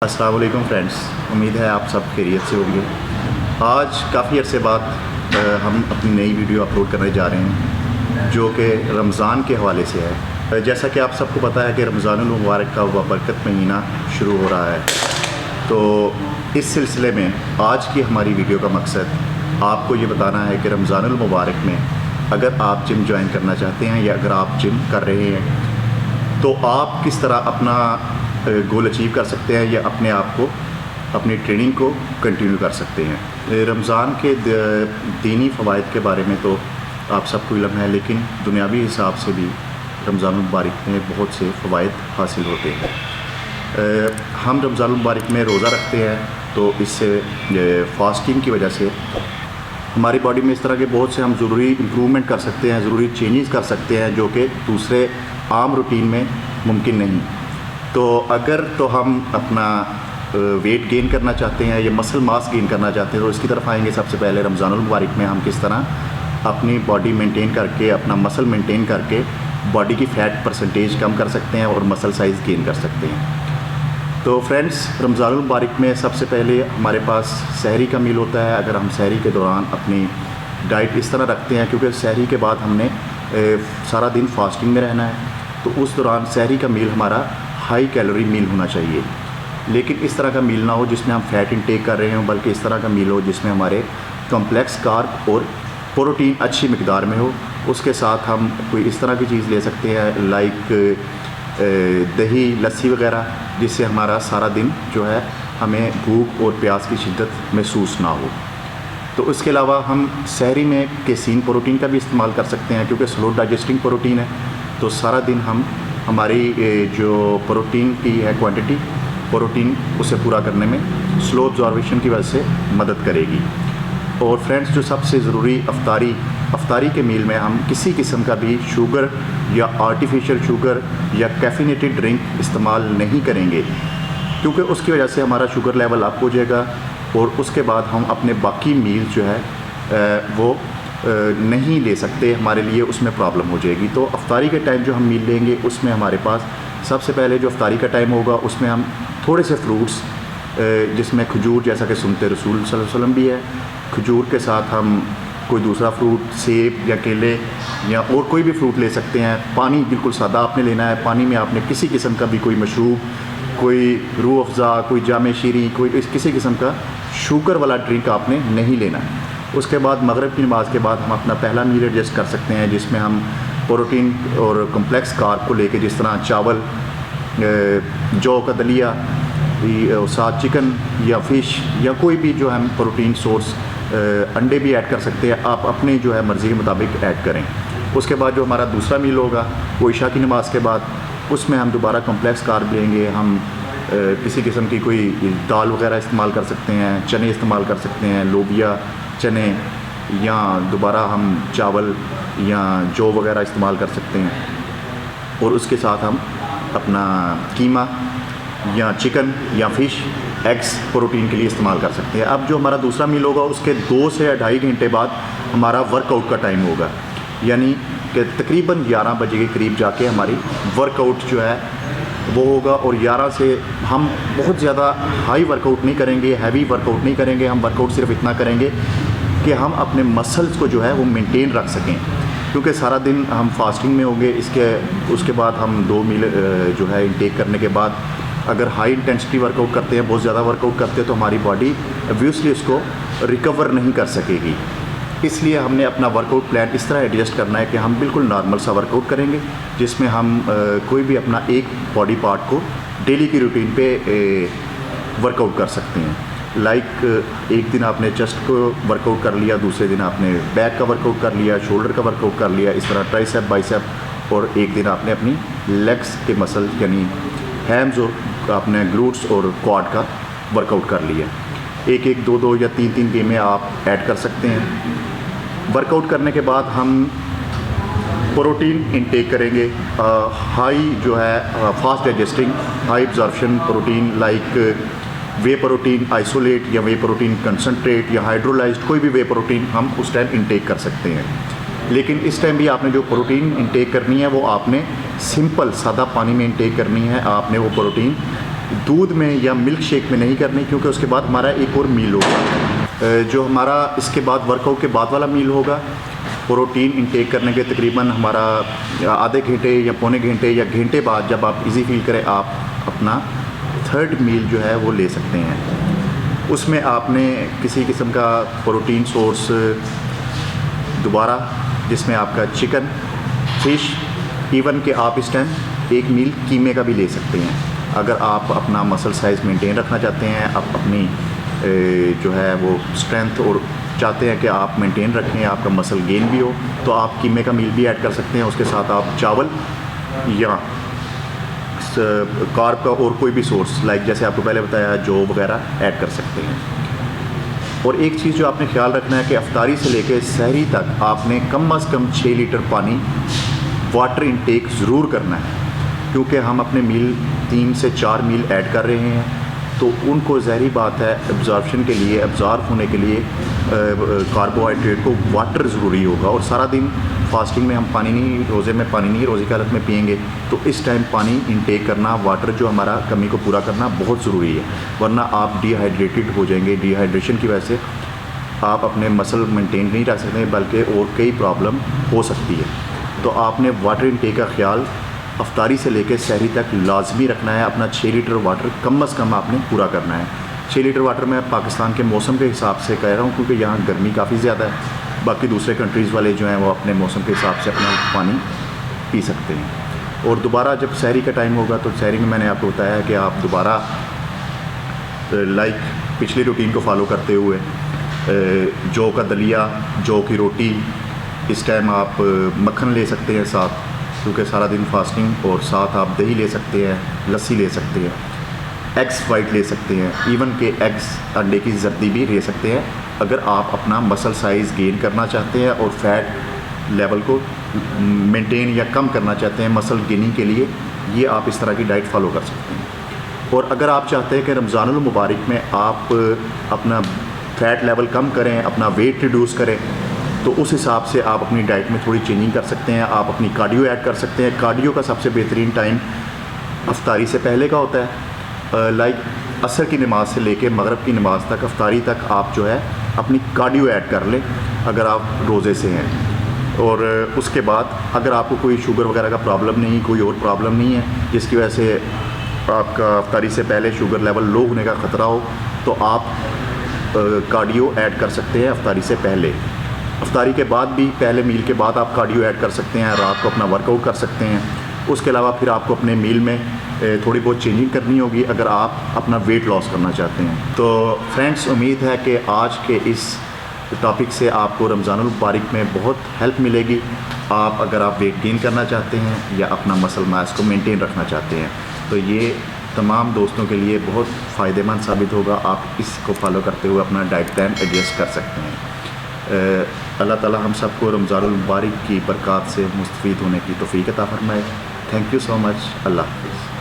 अस्सलाम वालेकुम फ्रेंड्स, उम्मीद है आप सब खैरियत से होंगे। आज काफ़ी अरसे बाद हम अपनी नई वीडियो अपलोड करने जा रहे हैं जो कि रमज़ान के हवाले से है। जैसा कि आप सबको पता है कि रमज़ानुल मुबारक का बरकत महीना शुरू हो रहा है, तो इस सिलसिले में आज की हमारी वीडियो का मकसद आपको ये बताना है कि रमज़ानुल मुबारक में अगर आप जिम ज्वाइन करना चाहते हैं या अगर आप जिम कर रहे हैं तो आप किस तरह अपना गोल अचीव कर सकते हैं या अपने आप को, अपनी ट्रेनिंग को कंटिन्यू कर सकते हैं। रमज़ान के दीनी फ़वाइद के बारे में तो आप सबको इल्म है, लेकिन दुनियावी हिसाब से भी रमज़ान मुबारक में बहुत से फ़वाइद हासिल होते हैं। हम रमज़ान मुबारक में रोज़ा रखते हैं तो इससे फास्टिंग की वजह से हमारी बॉडी में इस तरह के बहुत से हम ज़रूरी इम्प्रूवमेंट कर सकते हैं, ज़रूरी चेंजेस कर सकते हैं जो कि दूसरे आम रूटीन में मुमकिन नहीं। तो अगर तो हम अपना वेट गेन करना चाहते हैं या मसल मास गेन करना चाहते हैं तो इसकी तरफ आएंगे। सबसे पहले रमज़ानुल मुबारक में हम किस तरह अपनी बॉडी मेंटेन करके, अपना मसल मेंटेन करके बॉडी की फ़ैट परसेंटेज कम कर सकते हैं और मसल साइज़ गेन कर सकते हैं। तो फ्रेंड्स, रमज़ानुल मुबारक में सबसे पहले हमारे पास सहरी का मील होता है। अगर हम सहरी के दौरान अपनी डाइट इस तरह रखते हैं, क्योंकि सहरी के बाद हमने सारा दिन फास्टिंग में रहना है, तो उस दौरान सहरी का मील हमारा हाई कैलोरी मील होना चाहिए। लेकिन इस तरह का मील ना हो जिसमें हम फ़ैट इंटेक कर रहे हों, बल्कि इस तरह का मील हो जिसमें हमारे कॉम्प्लेक्स कार्ब और प्रोटीन अच्छी मिकदार में हो। उसके साथ हम कोई इस तरह की चीज़ ले सकते हैं लाइक दही, लस्सी वगैरह, जिससे हमारा सारा दिन जो है हमें भूख और प्यास की शिद्दत महसूस ना हो। तो उसके अलावा हम सहरी में केसीन प्रोटीन का भी इस्तेमाल कर सकते हैं, क्योंकि स्लो डाइजेस्टिंग प्रोटीन है। तो सारा दिन हम हमारी जो प्रोटीन की है क्वांटिटी, प्रोटीन उसे पूरा करने में स्लो एब्जॉर्प्शन की वजह से मदद करेगी। और फ्रेंड्स, जो सबसे ज़रूरी अफ्तारी के मील में हम किसी किस्म का भी शुगर या आर्टिफिशियल शुगर या कैफिनेटेड ड्रिंक इस्तेमाल नहीं करेंगे, क्योंकि उसकी वजह से हमारा शुगर लेवल अप हो जाएगा और उसके बाद हम अपने बाकी मील जो है वो नहीं ले सकते, हमारे लिए उसमें प्रॉब्लम हो जाएगी। तो अफ्तारी के टाइम जो हम मील लेंगे उसमें हमारे पास सबसे पहले जो अफ्तारी का टाइम होगा उसमें हम थोड़े से फ्रूट्स, जिसमें खजूर, जैसा कि सुन्नत रसूल सल्लल्लाहु अलैहि वसल्लम भी है, खजूर के साथ हम कोई दूसरा फ्रूट, सेब या केले या और कोई भी फ्रूट ले सकते हैं। पानी बिल्कुल सादा आपने लेना है। पानी में आपने किसी किस्म का भी कोई मशरूब, कोई रूह अफ़ज़ा, कोई जाम शीरी, कोई किसी किस्म का शुगर वाला ड्रिंक आपने नहीं लेना है। उसके बाद मगरिब की नमाज़ के बाद हम अपना पहला मील एडजस्ट कर सकते हैं, जिसमें हम प्रोटीन और कॉम्प्लेक्स कार्ब को लेके, जिस तरह चावल, जौ का दलिया, साथ चिकन या फ़िश या कोई भी जो हम प्रोटीन सोर्स, अंडे भी ऐड कर सकते हैं। आप अपने जो है मर्ज़ी के मुताबिक ऐड करें। उसके बाद जो हमारा दूसरा मील होगा वो इशा की नमाज़ के बाद, उसमें हम दोबारा कॉम्प्लेक्स कार्ब लेंगे। हम किसी किस्म की कोई दाल वगैरह इस्तेमाल कर सकते हैं, चने इस्तेमाल कर सकते हैं, लोबिया चने, या दोबारा हम चावल या जौ वगैरह इस्तेमाल कर सकते हैं। और उसके साथ हम अपना कीमा या चिकन या फ़िश, एग्स प्रोटीन के लिए इस्तेमाल कर सकते हैं। अब जो हमारा दूसरा मील होगा उसके 2 से 2.5 घंटे बाद हमारा वर्कआउट का टाइम होगा, यानी कि तकरीबन 11 बजे के करीब जाके हमारी वर्कआउट जो है वो होगा। और 11 से हम बहुत ज़्यादा हाई वर्कआउट नहीं करेंगे, हैवी वर्कआउट नहीं करेंगे। हम वर्कआउट सिर्फ इतना करेंगे कि हम अपने मसल्स को जो है वो मेंटेन रख सकें, क्योंकि सारा दिन हम फास्टिंग में होंगे। उसके बाद हम 2 मील जो है इनटेक करने के बाद अगर हाई इंटेंसिटी वर्कआउट करते हैं, बहुत ज़्यादा वर्कआउट करते हैं, तो हमारी बॉडी ऑब्वियसली उसको रिकवर नहीं कर सकेगी। इसलिए हमने अपना वर्कआउट प्लान इस तरह एडजस्ट करना है कि हम बिल्कुल नॉर्मल सा वर्कआउट करेंगे, जिसमें हम कोई भी अपना एक बॉडी पार्ट को डेली की रूटीन पे वर्कआउट कर सकते हैं। लाइक एक दिन आपने चेस्ट को वर्कआउट कर लिया, दूसरे दिन आपने बैक का वर्कआउट कर लिया, शोल्डर का वर्कआउट कर लिया, इस तरह ट्राइसेप, बाइसेप, और एक दिन आपने अपनी लेग्स के मसल यानी हैम्स और आपने ग्लूट्स और क्वाड का वर्कआउट कर लिया। एक 2 या 3 गेमें आप ऐड कर सकते हैं। वर्कआउट करने के बाद हम प्रोटीन इंटेक करेंगे, हाई जो है fast digesting, high absorption protein like whey protein isolate या वे प्रोटीन कंसनट्रेट या हाइड्रोलाइज्ड, कोई भी वे प्रोटीन हम उस टाइम इंटेक कर सकते हैं। लेकिन इस टाइम भी आपने जो प्रोटीन इंटेक करनी है वो आपने सिंपल सादा पानी में इंटेक करनी है। आपने वो प्रोटीन दूध में या मिल्क शेक में नहीं करनी, क्योंकि उसके बाद हमारा एक और मील होगा। जो हमारा इसके बाद वर्कआउट के बाद वाला मील होगा, प्रोटीन इनटेक करने के तकरीबन हमारा आधे घंटे या पौने घंटे या घंटे बाद जब आप इजी फील करें, आप अपना थर्ड मील जो है वो ले सकते हैं। उसमें आपने किसी किस्म का प्रोटीन सोर्स दोबारा, जिसमें आपका चिकन, फिश, इवन कि आप इस टाइम एक मील कीमे का भी ले सकते हैं। अगर आप अपना मसल साइज़ मेंटेन रखना चाहते हैं, आप अपनी जो है वो स्ट्रेंथ और चाहते हैं कि आप मेंटेन रखें, आपका मसल गेन भी हो, तो आप कीमे का मील भी ऐड कर सकते हैं। उसके साथ आप चावल या कार्ब का और कोई भी सोर्स, लाइक जैसे आपको पहले बताया, जौ वगैरह ऐड कर सकते हैं। और एक चीज़ जो आपने ख्याल रखना है कि अफ्तारी से लेकर सहरी तक आपने कम से कम 6 लीटर पानी वाटर इनटेक ज़रूर करना है, क्योंकि हम अपने मील 3 से 4 मील ऐड कर रहे हैं, तो उनको ज़ाहिर बात है एब्जॉर्प्शन के लिए, एब्जॉर्ब होने के लिए कार्बोहाइड्रेट को वाटर ज़रूरी होगा। और सारा दिन फास्टिंग में हम पानी नहीं, रोज़े में पानी नहीं, रोज़े की हालत में पिएंगे, तो इस टाइम पानी इनटेक करना, वाटर जो हमारा कमी को पूरा करना बहुत ज़रूरी है, वरना आप डिहाइड्रेटेड हो जाएंगे। डिहाइड्रेशन की वजह से आप अपने मसल मेंटेन नहीं रख सकते, बल्कि और कई प्रॉब्लम हो सकती है। तो आपने वाटर इनटेक का ख्याल अफ्तारी से लेकर सहरी तक लाजमी रखना है। अपना 6 लीटर वाटर कम से कम आपने पूरा करना है। 6 लीटर वाटर मैं पाकिस्तान के मौसम के हिसाब से कह रहा हूँ, क्योंकि यहाँ गर्मी काफ़ी ज़्यादा है। बाकी दूसरे कंट्रीज़ वाले जो हैं वो अपने मौसम के हिसाब से अपना पानी पी सकते हैं। और दोबारा जब सहरी का टाइम होगा, तो सहरी में मैंने आपको बताया कि आप दोबारा लाइक पिछली रूटीन को फॉलो करते हुए जौ का दलिया, जौ की रोटी, इस टाइम आप मक्खन ले सकते हैं साथ, क्योंकि सारा दिन फास्टिंग, और साथ आप दही ले सकते हैं, लस्सी ले सकते हैं, एग्स वाइट ले सकते हैं, इवन के एग्स अंडे की जर्दी भी ले सकते हैं, अगर आप अपना मसल साइज़ गेन करना चाहते हैं और फैट लेवल को मेंटेन या कम करना चाहते हैं मसल गेनिंग के लिए, ये आप इस तरह की डाइट फॉलो कर सकते हैं। और अगर आप चाहते हैं कि रमज़ानुल मुबारक में आप अपना फ़ैट लेवल कम करें, अपना वेट रिड्यूस करें, तो उस हिसाब से आप अपनी डाइट में थोड़ी चेंजिंग कर सकते हैं। आप अपनी कार्डियो ऐड कर सकते हैं। कार्डियो का सबसे बेहतरीन टाइम अफ्तारी से पहले का होता है, लाइक असर की नमाज़ से लेके मगरिब की नमाज़ तक, अफ्तारी तक आप जो है अपनी कार्डियो ऐड कर लें अगर आप रोज़े से हैं। और उसके बाद अगर आपको कोई शुगर वगैरह का प्रॉब्लम नहीं, कोई और प्रॉब्लम नहीं है जिसकी वजह से आपका अफ्तारी से पहले शुगर लेवल लो होने का ख़तरा हो, तो आप कार्डियो ऐड कर सकते हैं अफ्तारी से पहले। अफ्तारी के बाद भी, पहले मील के बाद आप कार्डियो ऐड कर सकते हैं, रात को अपना वर्कआउट कर सकते हैं। उसके अलावा फिर आपको अपने मील में थोड़ी बहुत चेंजिंग करनी होगी अगर आप अपना वेट लॉस करना चाहते हैं। तो फ्रेंड्स, उम्मीद है कि आज के इस टॉपिक से आपको रमज़ानुल मुबारक में बहुत हेल्प मिलेगी। अगर आप वेट गेन करना चाहते हैं या अपना मसल मास को मेंटेन रखना चाहते हैं, तो ये तमाम दोस्तों के लिए बहुत फ़ायदेमंद साबित होगा। आप इसको फॉलो करते हुए अपना डाइट प्लान एडजस्ट कर सकते हैं। अल्लाह ताला हम सबको रमज़ानुल मुबारक की बरक़ात से मुस्तफ़ीद होने की तौफ़ीक़ अता फ़रमाए। Thank you so much. अल्लाह हाफ़िज़।